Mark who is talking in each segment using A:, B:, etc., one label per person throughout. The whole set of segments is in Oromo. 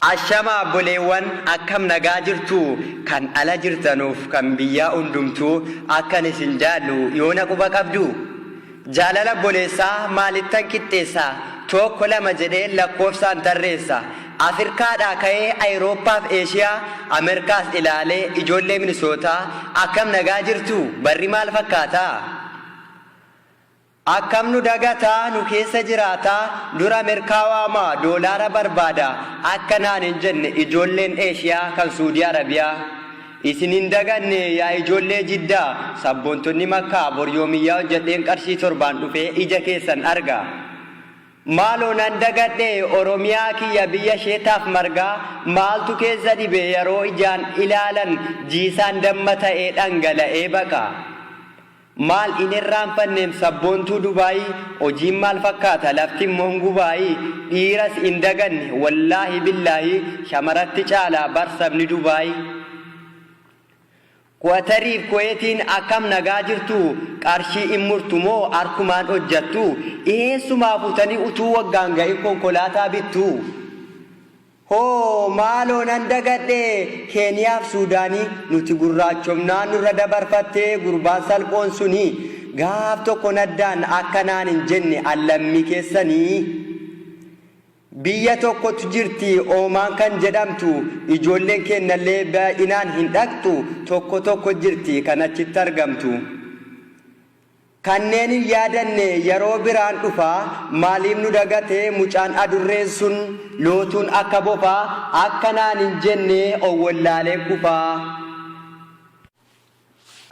A: Ashama boleewwan akkam nagaa jirtu kan ala jirtanuuf kan biyyaa hundumtuu akkan isin jaallu yoona quba qabdu jaalala boleessaa maalittan qixxeessaa tokko lama jedhee lakkoofsaan tarreessa Afrikaadhaa ka'ee Awurooppaaf Eeshiyaa Ameerikaas ilaalee ijoollee Minisootaa akkam nagaa jirtu barri maal fakkaata akkam nu dagataa nu keessa jiraataa dura Ameerikaawaa doolaara barbaada akkanaan hin jenne ijoolleen Eeshiyaa kan Suudii Arabiyaa isin hin daganne yaa ijoollee Jiddaa sabboontonni Makkaa boryoomiyyaa hojjedheen qarshii 7 dhufee ija keessan arga maaloo nan dagadhe Oromiyaa kiyya biyya sheetaaf margaa maaltu keessa dhibe yeroo ijaan ilaalan jiisaan damma ta'ee dhangala'ee baqa maal inirraanfanneem sabboontuu Dubaayii hojiin maal fakkaata lafti immoo Gubaayii dhiiras hin daganne wallaahi billaahi shamaratti caalaa barsabni Dubaayii Kuwatariif Kuweetiin akkam nagaa jirtu qarshii hin murtu moo harkumaan hojjattu eessumaa fuutanii utuu waggaan ga'in konkolaataa bittu hoo maaloo nan dagadhe Keeniyaaf Suudaanii nuti gurraachomnaan nurra dabarfattee gurbaan salphoon suni gaaf tokko naddaan akkanaan hin jenne allammii keessanii biyya tokkotu jirti oomaan kan jedhamtu ijoolleen kennallee baay'inaan hin dhaqxu tokko jirti kan achitti argamtu kanneen hin yaadanne yeroo biraan dhufaa maaliif nu dagate mucaan adurreen sun lootuun akka bofaa akkanaan hin jenne owwallaalee kufaa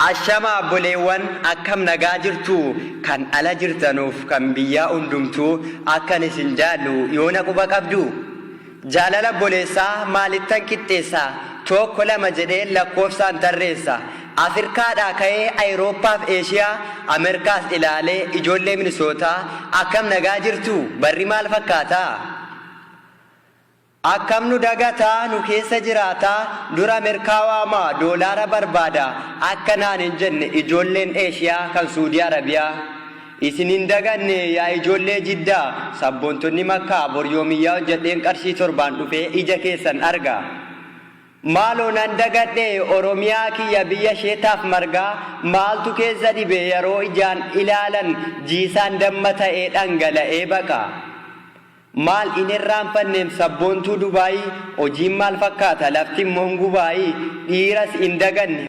A: Ashama boleewwan akkam nagaa jirtu kan ala jirtanuuf kan biyyaa hundumtuu akkan isin jaallu yoona quba qabdu jaalala boleessaa maalittan qixxeessaa tokko lama jedhee lakkoofsaan tarreessa Afrikaadhaa ka'ee Awurooppaaf Eeshiyaa Ameerikaas ilaalee ijoollee Minisootaa akkam nagaa jirtu barri maal fakkaata akkam nu dagataa nu keessa jiraataa dura Ameerikaawaa doolaara barbaada akkanaan hin jenne ijoolleen Eeshiyaa kan Suudii Arabiyaa isin hin daganne yaa ijoollee Jiddaa sabboontonni Makkaa boryoomiyyaa hojjedheen qarshii 7 dhufee ija keessan arga maaloo nan dagadhe Oromiyaa kiyya biyya sheetaaf margaa maaltu keessa dhibe yeroo ijaan ilaalan jiisaan damma ta'ee dhangala'ee baqa maal inirraanfanneem sabboontuu Dubaayii hojiin maal fakkaata lafti immoo Gubaayii dhiiras hin daganne